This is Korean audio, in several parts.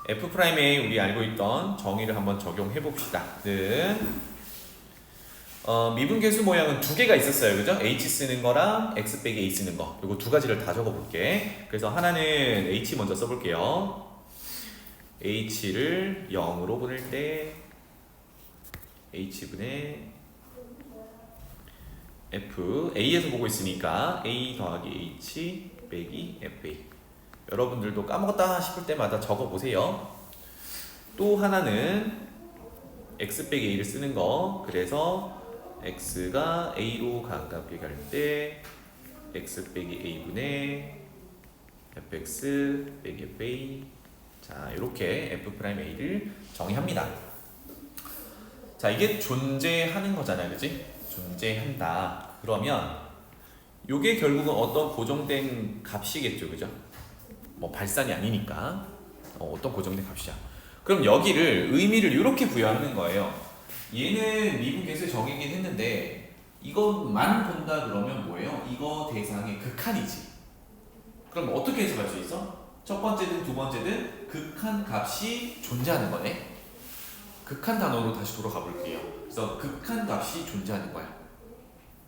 F'에 우리 알고 있던 정의를 한번 적용해 봅시다. 미분계수 모양은 두 개가 있었어요. 그죠? H 쓰는 거랑 X 빼기 A 쓰는 거. 이거 두 가지를 다 적어 볼게. 그래서 하나는 H 먼저 써 볼게요. H를 0으로 보낼 때 H분의 F, A에서 보고 있으니까 A 더하기 H 빼기 FA. 여러분들도 까먹었다 싶을 때마다 적어 보세요. 또 하나는 X 빼기 A를 쓰는 거. 그래서 X가 A로 가깝게 갈 때 X 빼기 A분의 FX 빼기 FA. 자, 이렇게 F'A를 정의합니다. 자, 이게 존재하는 거잖아요, 그치? 존재한다. 그러면 이게 결국은 어떤 고정된 값이겠죠, 그죠? 뭐 발산이 아니니까 어떤 고정된 값이야. 그럼 여기를 의미를 이렇게 부여하는 거예요. 얘는 미분계수 정의긴 했는데 이것만 본다 그러면 뭐예요? 이거 대상의 극한이지. 그럼 어떻게 해석할 수 있어? 첫 번째든 두 번째든 극한 값이 존재하는 거네. 극한 단어로 다시 돌아가 볼게요. 그래서 극한 값이 존재하는 거야.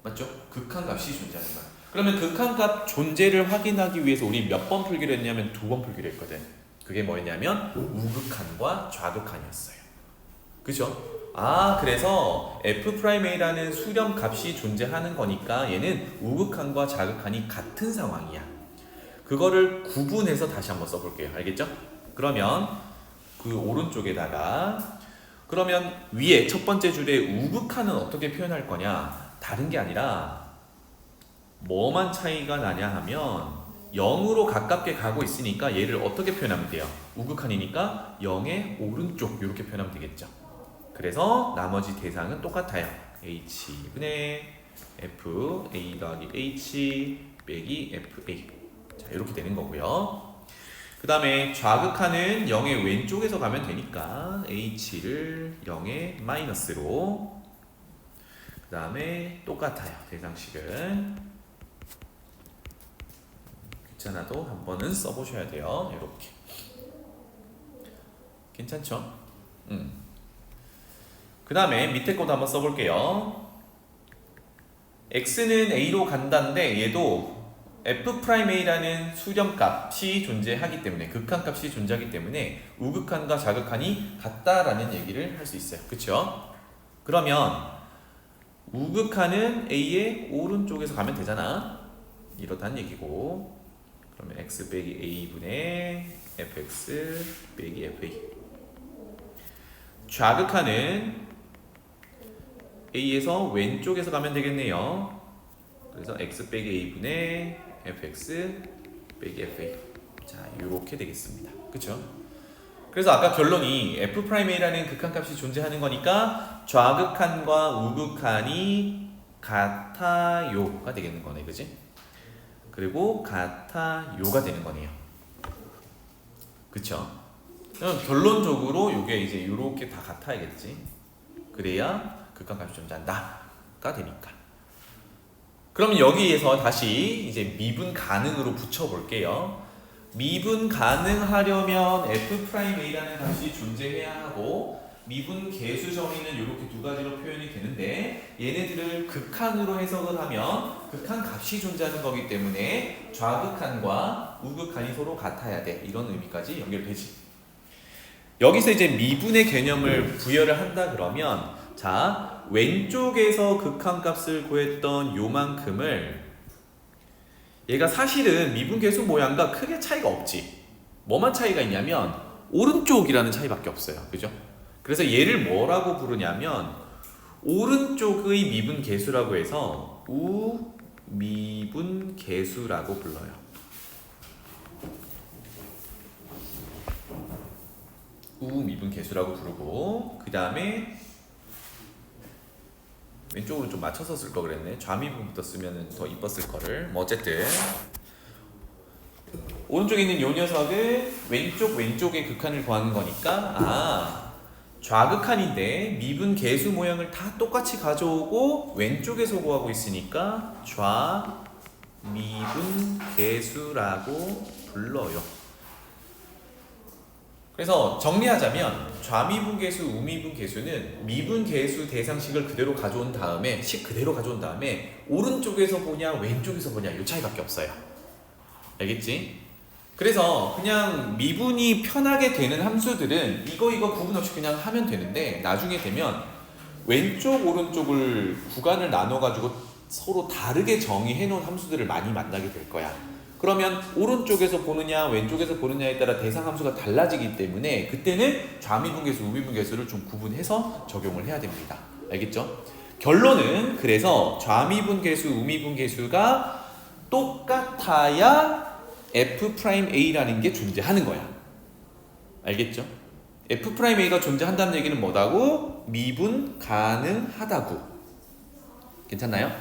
맞죠? 극한 값이 존재하는 거야. 그러면 극한 값 존재를 확인하기 위해서 우리 몇 번 풀기로 했냐면 두 번 풀기로 했거든. 그게 뭐였냐면 우극한과 좌극한이었어요. 그죠? 그래서 F'A라는 수렴 값이 존재하는 거니까 얘는 우극한과 좌극한이 같은 상황이야. 그거를 구분해서 다시 한번 써볼게요. 알겠죠? 그러면 그 오른쪽에다가 그러면 위에 첫 번째 줄에 우극한은 어떻게 표현할 거냐? 다른 게 아니라 뭐만 차이가 나냐 하면 0으로 가깝게 가고 있으니까 얘를 어떻게 표현하면 돼요? 우극한이니까 0의 오른쪽 이렇게 표현하면 되겠죠. 그래서 나머지 대상은 똑같아요. H분의 F A 더하기 H 빼기 FA. 자, 이렇게 되는 거고요. 그 다음에 좌극한은 0의 왼쪽에서 가면 되니까 H를 0의 마이너스로. 그 다음에 똑같아요. 대상식은 귀찮아도 한 번은 써보셔야 돼요. 이렇게. 괜찮죠? 그 다음에 밑에 것도 한번 써볼게요. X는 A로 간다는데 얘도 F'A라는 수렴값이 존재하기 때문에 극한값이 존재하기 때문에 우극한과 좌극한이 같다라는 얘기를 할 수 있어요. 그쵸? 그러면 우극한은 A의 오른쪽에서 가면 되잖아. 이렇다는 얘기고 그러면 X 빼기 A분의 FX 빼기 FA. 좌극한은 A에서 왼쪽에서 가면 되겠네요. 그래서 X 빼기 A분의 FX 빼기 FA. 자, 이렇게 되겠습니다. 그쵸? 그래서 아까 결론이 F'A라는 극한값이 존재하는 거니까 좌극한과 우극한이 같아요가 되겠는 거네. 그치? 그리고 같아요가 되는 거네요. 그쵸? 그럼 결론적으로 이게 이제 이렇게 다 같아야겠지. 그래야 극한값이 존재한다가 되니까. 그럼 여기에서 다시 이제 미분 가능으로 붙여볼게요. 미분 가능하려면 F'A라는 값이 존재해야 하고 미분 계수 정의는 이렇게 두 가지로 표현이 되는데 얘네들을 극한으로 해석을 하면 극한 값이 존재하는 거기 때문에 좌극한과 우극한이 서로 같아야 돼. 이런 의미까지 연결되지. 여기서 이제 미분의 개념을 부여를 한다 그러면 자, 왼쪽에서 극한값을 구했던 요만큼을 얘가 사실은 미분계수 모양과 크게 차이가 없지. 뭐만 차이가 있냐면 오른쪽이라는 차이밖에 없어요. 그죠? 그래서 얘를 뭐라고 부르냐면 오른쪽의 미분계수라고 해서 우미분계수라고 불러요. 우미분계수라고 부르고 그 다음에 왼쪽으로 좀 맞춰서 쓸 거 그랬네. 좌미분부터 쓰면 더 이뻤을 거를. 뭐 어쨌든 오른쪽에 있는 요 녀석을 왼쪽의 극한을 구하는 거니까 좌극한인데 미분 계수 모양을 다 똑같이 가져오고 왼쪽에서 구하고 있으니까 좌미분 계수라고 불러요. 그래서 정리하자면 좌미분계수, 우미분계수는 미분계수 대상식을 그대로 가져온 다음에 식 그대로 가져온 다음에 오른쪽에서 보냐 왼쪽에서 보냐 이 차이밖에 없어요. 알겠지? 그래서 그냥 미분이 편하게 되는 함수들은 이거 구분 없이 그냥 하면 되는데 나중에 되면 왼쪽 오른쪽을 구간을 나눠 가지고 서로 다르게 정의해 놓은 함수들을 많이 만나게 될 거야. 그러면 오른쪽에서 보느냐 왼쪽에서 보느냐에 따라 대상 함수가 달라지기 때문에 그때는 좌미분계수, 우미분계수를 좀 구분해서 적용을 해야 됩니다. 알겠죠? 결론은 그래서 좌미분계수, 우미분계수가 똑같아야 F'A라는 게 존재하는 거야. 알겠죠? F'A가 존재한다는 얘기는 뭐다고? 미분 가능하다고. 괜찮나요?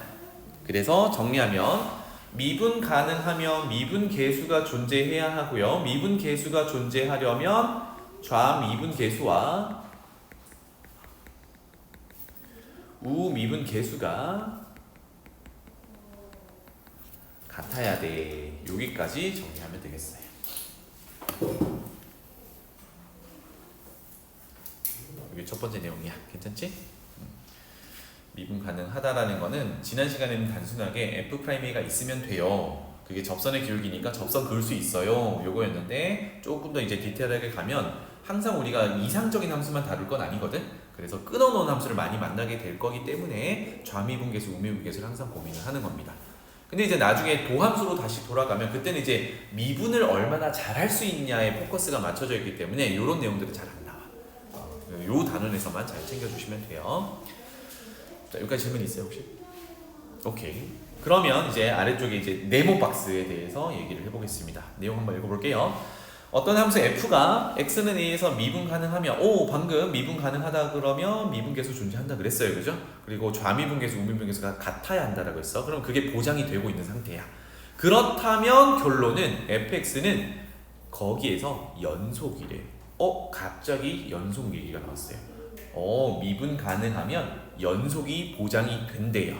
그래서 정리하면 미분 가능하면 미분 계수가 존재해야 하고요. 미분 계수가 존재하려면 좌미분 계수와 우미분 계수가 같아야 돼. 여기까지 정리하면 되겠어요. 이게 첫 번째 내용이야. 괜찮지? 미분 가능하다라는 거는 지난 시간에는 단순하게 F'A가 있으면 돼요. 그게 접선의 기울기니까 접선 그을 수 있어요. 요거였는데 조금 더 이제 디테일하게 가면 항상 우리가 이상적인 함수만 다룰 건 아니거든. 그래서 끊어놓은 함수를 많이 만나게 될 거기 때문에 좌미분계수, 우미분계수를 항상 고민을 하는 겁니다. 근데 이제 나중에 도함수로 다시 돌아가면 그때는 이제 미분을 얼마나 잘할 수 있냐에 포커스가 맞춰져 있기 때문에 이런 내용들은 잘 안 나와. 요 단원에서만 잘 챙겨주시면 돼요. 자, 여기까지 질문 있어요 혹시? 오케이. 그러면 이제 아래쪽에 이제 네모 박스에 대해서 얘기를 해보겠습니다. 내용 한번 읽어볼게요. 어떤 함수 f가 x는 a에서 미분 가능하며 방금 미분 가능하다 그러면 미분계수 존재한다 그랬어요, 그죠? 그리고 좌미분계수, 우미분계수가 같아야 한다라고 했어. 그럼 그게 보장이 되고 있는 상태야. 그렇다면 결론은 fx는 거기에서 연속이래. 갑자기 연속 얘기가 나왔어요. 미분 가능하면 연속이 보장이 된대요.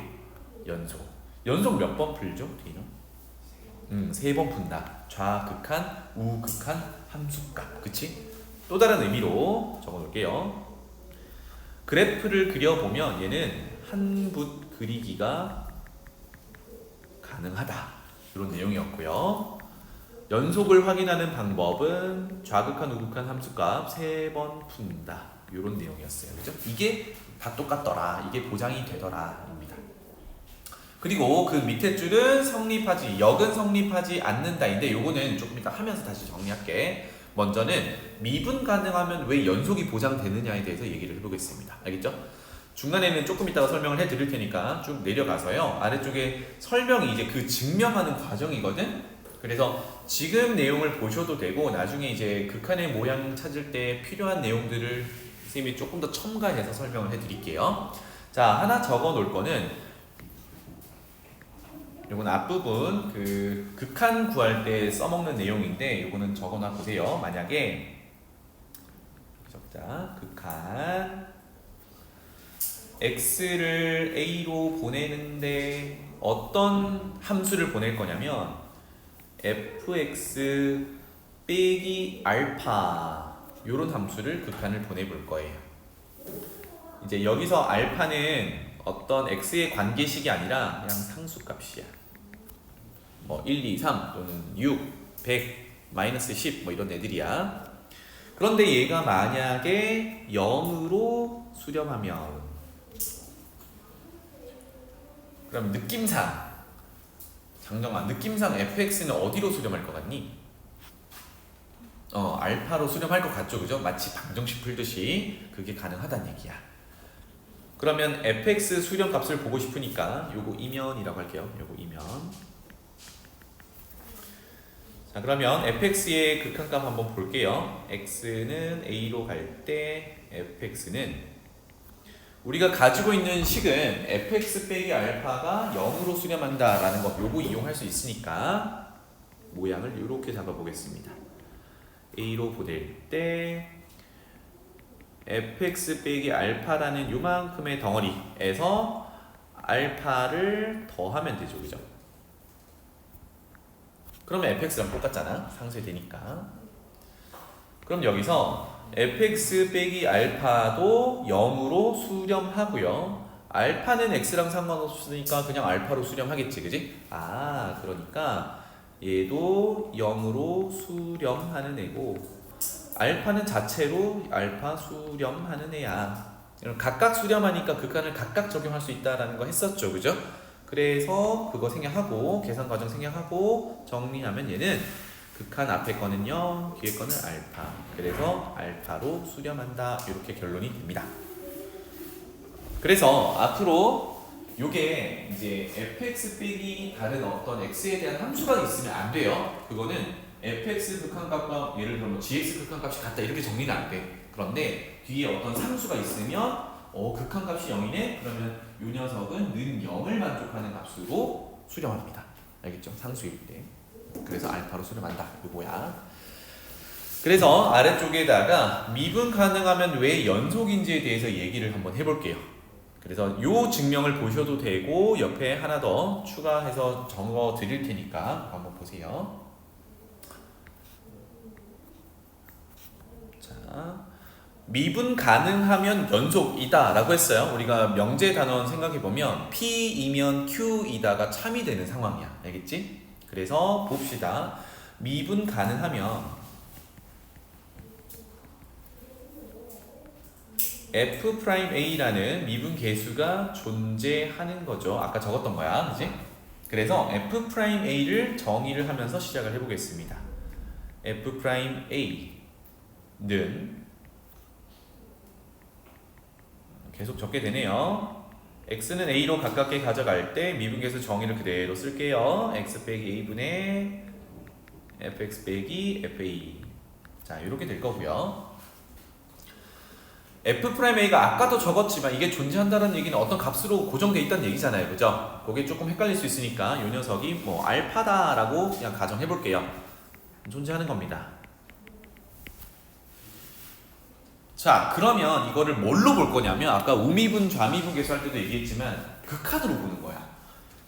연속 몇 번 풀죠? 뒤는? 3번 푼다. 좌극한, 우극한 함수값. 그치? 또 다른 의미로 적어놓을게요. 그래프를 그려보면 얘는 한 붓 그리기가 가능하다. 이런 내용이었고요. 연속을 확인하는 방법은 좌극한, 우극한 함수값 3번 푼다. 이런 내용이었어요. 그죠? 이게 다 똑같더라. 이게 보장이 되더라. 입니다. 그리고 그 밑에 줄은 성립하지, 역은 성립하지 않는다인데 요거는 조금 이따 하면서 다시 정리할게. 먼저는 미분 가능하면 왜 연속이 보장되느냐에 대해서 얘기를 해보겠습니다. 알겠죠? 중간에는 조금 이따가 설명을 해드릴 테니까 쭉 내려가서요. 아래쪽에 설명이 이제 그 증명하는 과정이거든? 그래서 지금 내용을 보셔도 되고 나중에 이제 극한의 모양 찾을 때 필요한 내용들을 선생님이 조금 더 첨가해서 설명을 해드릴게요. 자, 하나 적어 놓을 거는 요건 앞부분 그 극한 구할 때 써먹는 내용인데 요거는 적어놔 보세요. 만약에 적자 극한 x를 a로 보내는데 어떤 함수를 보낼 거냐면 fx 빼기 알파 요런 함수를 극한을 보내볼 거예요. 이제 여기서 알파는 어떤 x의 관계식이 아니라 그냥 상수값이야. 뭐 1, 2, 3 또는 6, 100, 마이너스 10 뭐 이런 애들이야. 그런데 얘가 만약에 0으로 수렴하면 그럼 느낌상 장정아 느낌상 fx는 어디로 수렴할 것 같니? 알파로 수렴할 것 같죠, 그죠? 마치 방정식 풀듯이 그게 가능하다는 얘기야. 그러면 fx 수렴 값을 보고 싶으니까 요거 이면이라고 할게요. 요거 이면. 자, 그러면 fx의 극한값 한번 볼게요. x는 a로 갈 때 fx는 우리가 가지고 있는 식은 fx 빼기 알파가 0으로 수렴한다 라는 거 요거 이용할 수 있으니까 모양을 이렇게 잡아보겠습니다. a로 보낼 때 fx 빼기 알파라는 요만큼의 덩어리에서 알파를 더하면 되죠, 그죠? 그러면 fx랑 똑같잖아, 상쇄되니까. 그럼 여기서 fx 빼기 알파도 0으로 수렴하고요. 알파는 x랑 상관없으니까 그냥 알파로 수렴하겠지, 그지? 아, 그러니까 얘도 0으로 수렴하는 애고 알파는 자체로 알파 수렴하는 애야. 각각 수렴하니까 극한을 각각 적용할 수 있다라는 거 했었죠, 그죠? 그래서 그거 생략하고 계산 과정 생략하고 정리하면 얘는 극한 앞에 거는 0, 뒤에 거는 알파. 그래서 알파로 수렴한다. 이렇게 결론이 됩니다. 그래서 앞으로 요게 이제 fx 빼기 다른 어떤 x에 대한 함수가 있으면 안 돼요. 그거는 fx 극한값과 예를 들어 뭐 gx 극한값이 같다 이렇게 정리는 안 돼. 그런데 뒤에 어떤 상수가 있으면 극한값이 0이네? 그러면 요 녀석은 는 0을 만족하는 값으로 수렴합니다. 알겠죠? 상수일 때. 그래서 알파로 수렴한다. 이거야. 그래서 아래쪽에다가 미분 가능하면 왜 연속인지에 대해서 얘기를 한번 해볼게요. 그래서 요 증명을 보셔도 되고 옆에 하나 더 추가해서 적어 드릴 테니까 한번 보세요. 자, 미분 가능하면 연속이다 라고 했어요. 우리가 명제 단원 생각해보면 P이면 Q이다가 참이 되는 상황이야. 알겠지? 그래서 봅시다. 미분 가능하면 F'A라는 미분 계수가 존재하는 거죠. 아까 적었던 거야. 그지? 그래서 F'A를 정의를 하면서 시작을 해보겠습니다. F'A는 계속 적게 되네요. x는 a로 가깝게 가져갈 때 미분계수 정의를 그대로 쓸게요. x 빼기 a분의 fx 빼기 fa. 자, 이렇게 될 거고요. f'a가 아까도 적었지만 이게 존재한다는 얘기는 어떤 값으로 고정돼 있다는 얘기잖아요, 그죠? 그게 조금 헷갈릴 수 있으니까 이 녀석이 뭐 알파다라고 그냥 가정해 볼게요. 존재하는 겁니다. 자, 그러면 이거를 뭘로 볼 거냐면 아까 우미분, 좌미분 계수할 때도 얘기했지만 극한으로 보는 거야.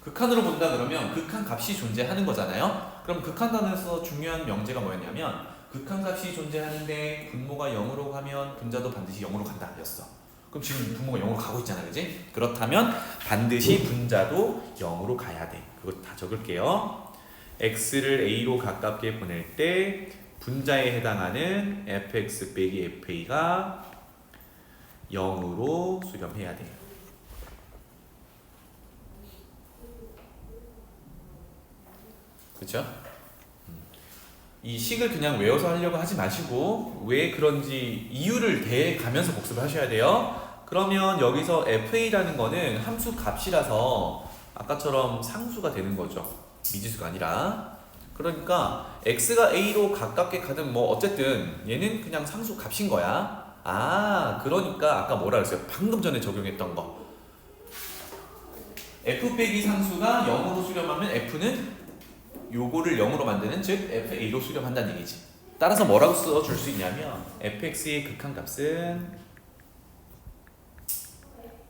극한으로 본다 그러면 극한 값이 존재하는 거잖아요. 그럼 극한 단에서 중요한 명제가 뭐였냐면 극한 값이 존재하는데 분모가 0으로 가면 분자도 반드시 0으로 간다 였어. 그럼 지금 분모가 0으로 가고 있잖아, 그지? 그렇다면 반드시 분자도 0으로 가야 돼. 그거 다 적을게요. x를 a로 가깝게 보낼 때 분자에 해당하는 fx 빼기 fa가 0으로 수렴해야 돼요. 그렇죠? 이 식을 그냥 외워서 하려고 하지 마시고 왜 그런지 이유를 대가면서 복습을 하셔야 돼요. 그러면 여기서 fa라는 거는 함수 값이라서 아까처럼 상수가 되는 거죠. 미지수가 아니라. 그러니까 x가 a로 가깝게 가든 뭐 어쨌든 얘는 그냥 상수 값인 거야. 아, 그러니까 아까 뭐라 그랬어요? 방금 전에 적용했던 거. f 빼기 상수가 0으로 수렴하면 f는 요거를 0으로 만드는 즉 fa로 수렴한다는 얘기지. 따라서 뭐라고 써줄 수 있냐면 fx의 극한값은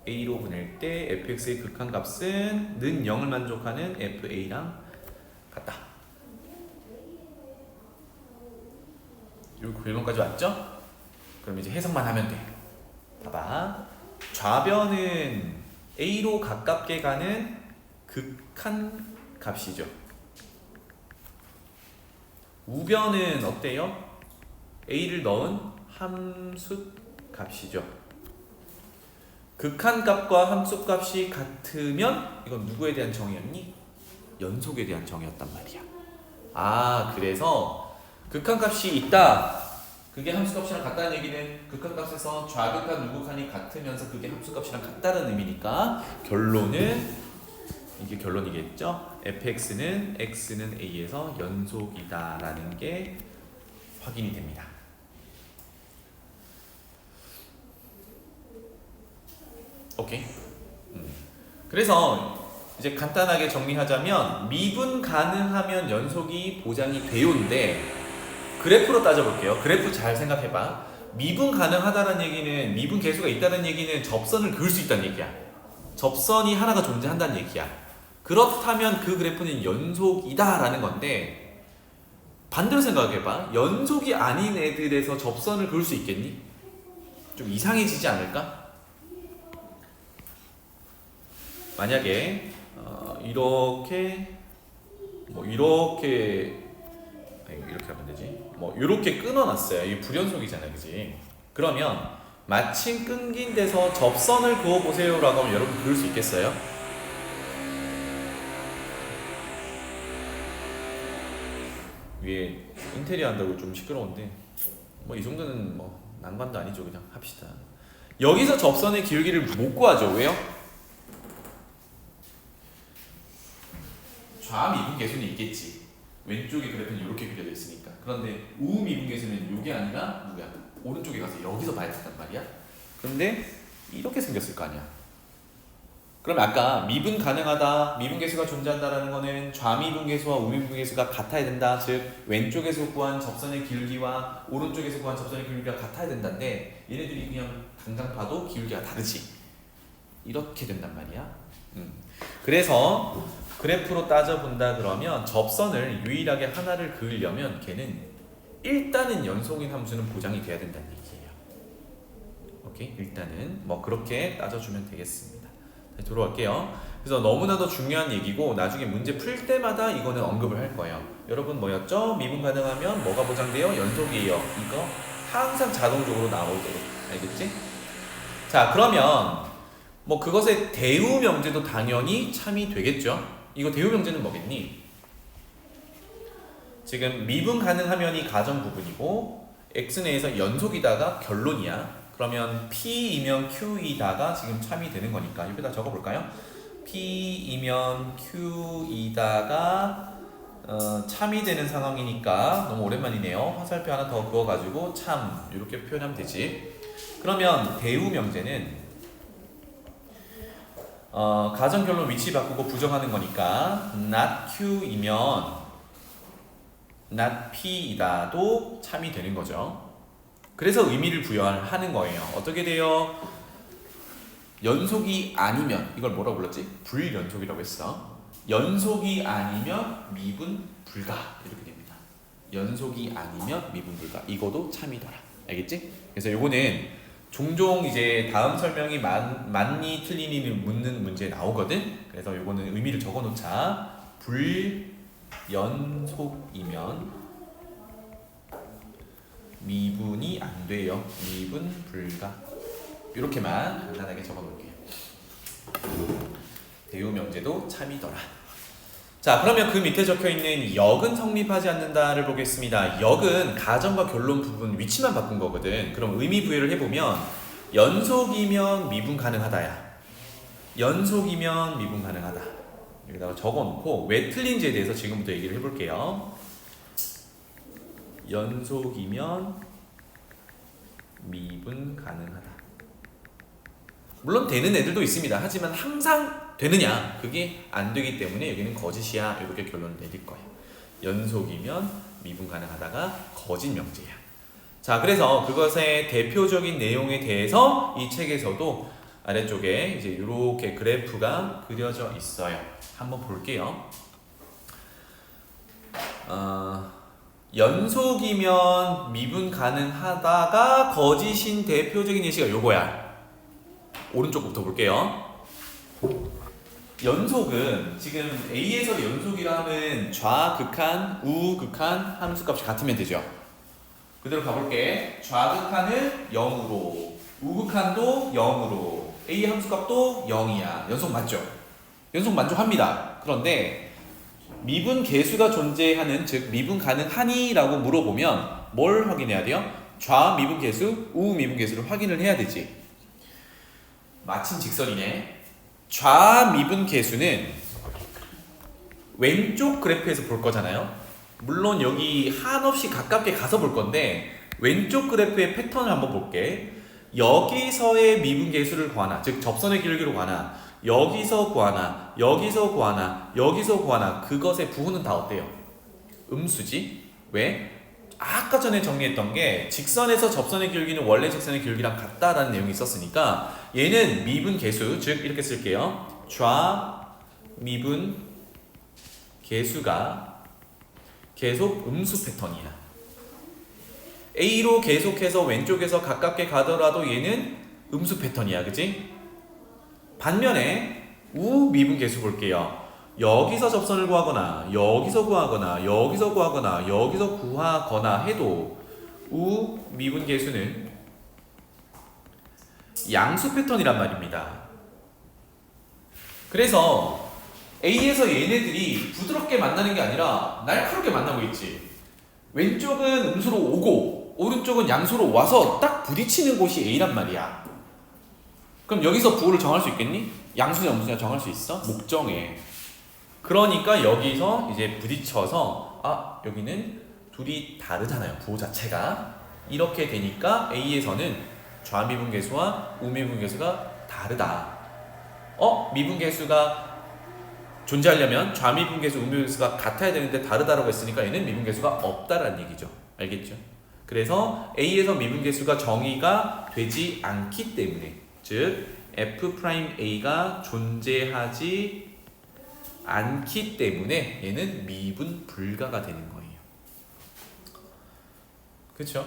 a로 보낼 때 fx의 극한값은 는 0을 만족하는 fa랑 같다. 요 결론까지 왔죠? 그럼 이제 해석만 하면 돼. 봐봐. 좌변은 a로 가깝게 가는 극한 값이죠. 우변은 어때요? a를 넣은 함수 값이죠. 극한값과 함수값이 같으면 이건 누구에 대한 정의였니? 연속에 대한 정의였단 말이야. 아, 그래서 극한값이 있다. 그게 함수값이랑 같다는 얘기는 극한값에서 좌극한 우극한이 같으면서 그게 함수값이랑 같다는 의미니까 결론은 이게 결론이겠죠? fx는 x는 a에서 연속이다 라는 게 확인이 됩니다. 오케이. 그래서 이제 간단하게 정리하자면 미분 가능하면 연속이 보장이 돼요인데 그래프로 따져볼게요. 그래프 잘 생각해봐. 미분 가능하다는 얘기는 미분 계수가 있다는 얘기는 접선을 그을 수 있다는 얘기야. 접선이 하나가 존재한다는 얘기야. 그렇다면 그 그래프는 연속이다 라는 건데 반대로 생각해봐. 연속이 아닌 애들에서 접선을 그을 수 있겠니? 좀 이상해지지 않을까? 만약에 이렇게 이렇게 하면 되지. 이렇게 끊어놨어요. 이게 불연속이잖아, 그지? 그러면 마침 끊긴 데서 접선을 그어보세요라고 하면 여러분 그을 수 있겠어요? 위에 인테리어 한다고 좀 시끄러운데 이 정도는 난관도 아니죠. 그냥 합시다. 여기서 접선의 기울기를 못 구하죠. 왜요? 좌미분계수는 있겠지. 왼쪽에 그래프는 이렇게 그려져 있으니까. 그런데 우미분계수는 이게 아니라 누구야? 오른쪽에 가서 여기서 봐야 된단 말이야. 그런데 이렇게 생겼을 거 아니야. 그럼 아까 미분 가능하다, 미분계수가 존재한다라는 거는 좌미분계수와 우미분계수가 같아야 된다. 즉 왼쪽에서 구한 접선의 기울기와 오른쪽에서 구한 접선의 기울기가 같아야 된다인데 얘네들이 그냥 당장 봐도 기울기가 다르지. 이렇게 된단 말이야. 그래서 그래프로 따져본다 그러면 접선을 유일하게 하나를 그으려면 걔는 일단은 연속인 함수는 보장이 돼야 된다는 얘기예요. 오케이? 일단은 그렇게 따져주면 되겠습니다. 다시 돌아갈게요. 그래서 너무나도 중요한 얘기고 나중에 문제 풀 때마다 이거는 언급을 할 거예요. 여러분 뭐였죠? 미분 가능하면 뭐가 보장돼요? 연속이에요. 이거 항상 자동적으로 나오도록. 알겠지? 자, 그러면 그것의 대우 명제도 당연히 참이 되겠죠? 이거 대우 명제는 뭐겠니? 지금 미분 가능하면이 가정 부분이고 x 내에서 연속이다가 결론이야. 그러면 P이면 Q이다가 지금 참이 되는 거니까 여기다 적어볼까요? P이면 Q이다가 참이 되는 상황이니까 너무 오랜만이네요. 화살표 하나 더 그어가지고 참 이렇게 표현하면 되지. 그러면 대우 명제는 가정 결론 위치 바꾸고 부정하는 거니까 not Q이면 not P이다도 참이 되는 거죠. 그래서 의미를 부여하는 거예요. 어떻게 돼요? 연속이 아니면 이걸 뭐라고 불렀지? 불연속이라고 했어. 연속이 아니면 미분 불가 이렇게 됩니다. 연속이 아니면 미분 불가. 이거도 참이더라. 알겠지? 그래서 요거는 종종 이제 다음 설명이 맞니 틀리니를 묻는 문제에 나오거든. 그래서 요거는 의미를 적어놓자. 불연속이면 미분이 안 돼요. 미분 불가. 이렇게만 간단하게 적어놓을게요. 대우 명제도 참이더라. 자, 그러면 그 밑에 적혀있는 역은 성립하지 않는다를 보겠습니다. 역은 가정과 결론 부분 위치만 바꾼 거거든. 그럼 의미 부여를 해보면 연속이면 미분 가능하다야. 연속이면 미분 가능하다. 여기다가 적어놓고 왜 틀린지에 대해서 지금부터 얘기를 해볼게요. 연속이면 미분 가능하다. 물론 되는 애들도 있습니다. 하지만 항상 되느냐? 그게 안 되기 때문에 여기는 거짓이야. 이렇게 결론을 내릴 거예요. 연속이면 미분 가능하다가 거짓 명제야. 자, 그래서 그것의 대표적인 내용에 대해서 이 책에서도 아래쪽에 이제 이렇게 그래프가 그려져 있어요. 한번 볼게요. 연속이면 미분 가능하다가 거짓인 대표적인 예시가 요거야. 오른쪽부터 볼게요. 연속은 지금 A에서 연속이라 하면 좌극한, 우극한 함수값이 같으면 되죠. 그대로 가볼게. 좌극한은 0으로, 우극한도 0으로, A 함수값도 0이야. 연속 맞죠? 연속 만족합니다. 그런데 미분 계수가 존재하는, 즉 미분 가능하니? 라고 물어보면 뭘 확인해야 돼요? 좌 미분 계수, 우 미분 계수를 확인을 해야 되지. 마침 직설이네. 좌 미분 계수는 왼쪽 그래프에서 볼 거잖아요. 물론 여기 한없이 가깝게 가서 볼 건데 왼쪽 그래프의 패턴을 한번 볼게. 여기서의 미분 계수를 구하나, 즉 접선의 기울기로 구하나, 여기서 구하나, 여기서 구하나, 여기서 구하나, 그것의 부호는 다 어때요? 음수지? 왜? 아까 전에 정리했던 게 직선에서 접선의 기울기는 원래 직선의 기울기랑 같다라는 내용이 있었으니까 얘는 미분 계수, 즉 이렇게 쓸게요. 좌 미분 계수가 계속 음수 패턴이야. A로 계속해서 왼쪽에서 가깝게 가더라도 얘는 음수 패턴이야. 그치? 반면에 우 미분 계수 볼게요. 여기서 접선을 구하거나 여기서 구하거나 여기서 구하거나 여기서 구하거나 해도 우 미분 계수는 양수 패턴이란 말입니다. 그래서 A에서 얘네들이 부드럽게 만나는 게 아니라 날카롭게 만나고 있지. 왼쪽은 음수로 오고 오른쪽은 양수로 와서 딱 부딪히는 곳이 A란 말이야. 그럼 여기서 부호를 정할 수 있겠니? 양수냐 음수냐 정할 수 있어? 못 정해. 그러니까 여기서 이제 부딪혀서 아 여기는 둘이 다르잖아요. 부호 자체가. 이렇게 되니까 A에서는 좌미분계수와 우미분계수가 다르다. 미분계수가 존재하려면 좌미분계수, 우미분계수가 같아야 되는데 다르다라고 했으니까 얘는 미분계수가 없다라는 얘기죠. 알겠죠? 그래서 A에서 미분계수가 정의가 되지 않기 때문에 즉 F'A가 존재하지 않기 때문에 얘는 미분 불가가 되는 거예요. 그렇죠?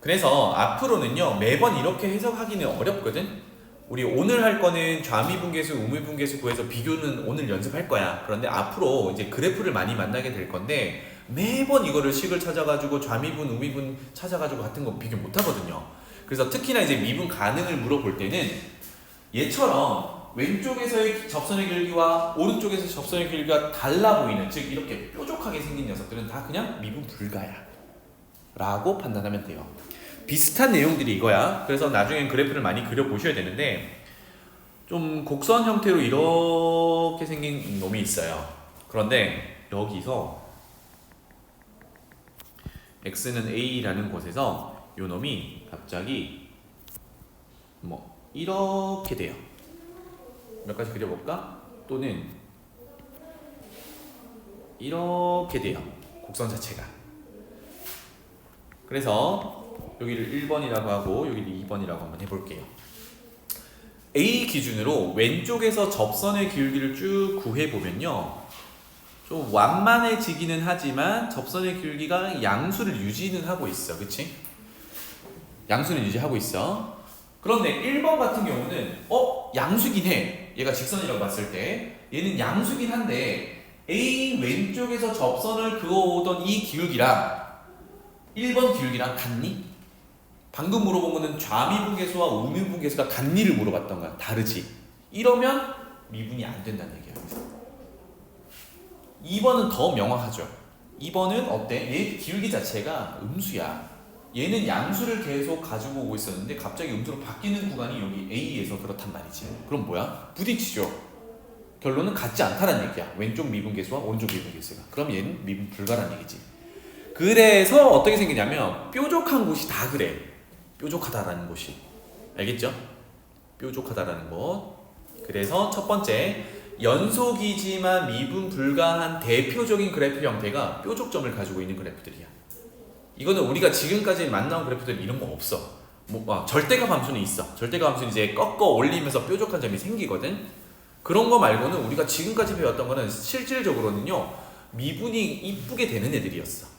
그래서 앞으로는요 매번 이렇게 해석하기는 어렵거든. 우리 오늘 할 거는 좌미분계수, 우미분계수 구해서 비교는 오늘 연습할 거야. 그런데 앞으로 이제 그래프를 많이 만나게 될 건데 매번 이거를 식을 찾아가지고 좌미분, 우미분 찾아가지고 같은 거 비교 못 하거든요. 그래서 특히나 이제 미분 가능을 물어볼 때는 얘처럼 왼쪽에서의 접선의 길기와 오른쪽에서 접선의 길기가 달라 보이는, 즉 이렇게 뾰족하게 생긴 녀석들은 다 그냥 미분 불가야 라고 판단하면 돼요. 비슷한 내용들이 이거야. 그래서 나중엔 그래프를 많이 그려보셔야 되는데 좀 곡선 형태로 이렇게 생긴 놈이 있어요. 그런데 여기서 x는 a라는 곳에서 요 놈이 갑자기 뭐 이렇게 돼요. 몇 가지 그려볼까? 또는 이렇게 돼요. 곡선 자체가. 그래서 여기를 1번이라고 하고 여기를 2번이라고 한번 해볼게요. A 기준으로 왼쪽에서 접선의 길기를 쭉 구해보면요 좀 완만해지기는 하지만 접선의 길기가 양수를 유지는 하고 있어. 그치? 양수는 유지하고 있어. 그런데 1번 같은 경우는 양수긴 해. 얘가 직선이라고 봤을 때 얘는 양수긴 한데 A 왼쪽에서 접선을 그어오던 이 기울기랑 1번 기울기랑 같니? 방금 물어본 거는 좌미분계수와 우미분계수가 같니를 물어봤던 거야. 다르지? 이러면 미분이 안 된다는 얘기야. 2번은 더 명확하죠. 2번은 어때? 얘 기울기 자체가 음수야. 얘는 양수를 계속 가지고 오고 있었는데 갑자기 음수로 바뀌는 구간이 여기 A에서 그렇단 말이지. 그럼 뭐야? 부딪히죠. 결론은 같지 않다는 얘기야. 왼쪽 미분계수와 오른쪽 미분계수가. 그럼 얘는 미분 불가라는 얘기지. 그래서 어떻게 생기냐면 뾰족한 곳이 다 그래. 뾰족하다라는 곳이. 알겠죠? 뾰족하다라는 곳. 그래서 첫 번째 연속이지만 미분 불가한 대표적인 그래프 형태가 뾰족점을 가지고 있는 그래프들이야. 이거는 우리가 지금까지 만나온 그래프들 이런 거 없어. 절대값 함수는 있어. 절대값 함수는 이제 꺾어 올리면서 뾰족한 점이 생기거든. 그런 거 말고는 우리가 지금까지 배웠던 거는 실질적으로는요 미분이 이쁘게 되는 애들이었어.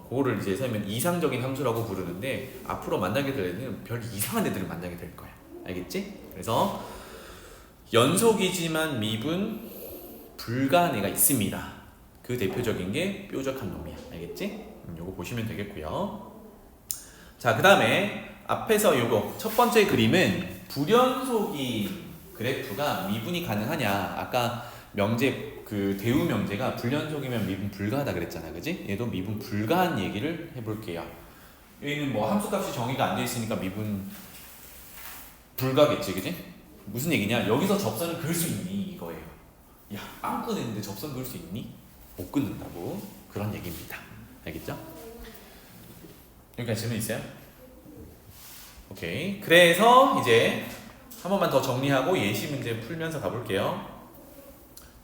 그거를 이제 설명 이상적인 함수라고 부르는데 앞으로 만나게 될 애들은 별 이상한 애들을 만나게 될 거야. 알겠지? 그래서 연속이지만 미분 불가한 애가 있습니다. 그 대표적인 게 뾰족한 놈이야. 알겠지? 요거 보시면 되겠고요. 자, 그 다음에 앞에서 요거 첫 번째 그림은 불연속인 그래프가 미분이 가능하냐. 아까 명제 그 대우 명제가 불연속이면 미분 불가하다 그랬잖아. 그지? 얘도 미분 불가한 얘기를 해볼게요. 여기는 뭐 함수값이 정의가 안 돼 있으니까 미분 불가겠지. 그지? 무슨 얘기냐? 여기서 접선을 그을 수 있니? 이거예요. 야, 빵 끊는데 접선 그을 수 있니? 못 끊는다고. 그런 얘기입니다. 알겠죠? 여기까지 질문 있어요? 오케이. 그래서 이제 한 번만 더 정리하고 예시 문제 풀면서 가볼게요.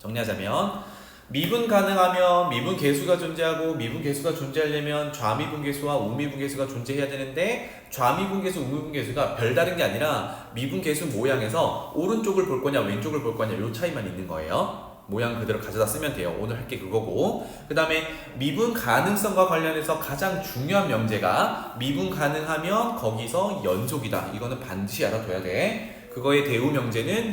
정리하자면 미분 가능하면 미분 계수가 존재하고 미분 계수가 존재하려면 좌미분 계수와 우미분 계수가 존재해야 되는데 좌미분 계수, 우미분 계수가 별다른 게 아니라 미분 계수 모양에서 오른쪽을 볼 거냐 왼쪽을 볼 거냐 요 차이만 있는 거예요. 모양 그대로 가져다 쓰면 돼요. 오늘 할 게 그거고. 그 다음에 미분 가능성과 관련해서 가장 중요한 명제가 미분 가능하면 거기서 연속이다. 이거는 반드시 알아둬야 돼. 그거의 대우 명제는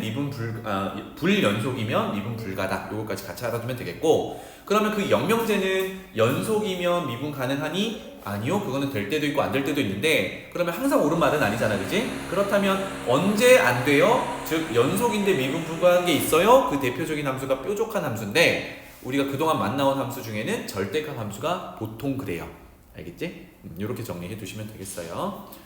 불연속이면 미분 불가다. 요거까지 같이 알아두면 되겠고, 그러면 그 영명제는 연속이면 미분 가능하니? 아니요, 그거는 될 때도 있고 안 될 때도 있는데, 그러면 항상 옳은 말은 아니잖아, 그지? 그렇다면 언제 안 돼요? 즉 연속인데 미분 불가한 게 있어요? 그 대표적인 함수가 뾰족한 함수인데, 우리가 그동안 만나온 함수 중에는 절대값 함수가 보통 그래요. 알겠지? 이렇게 정리해 두시면 되겠어요.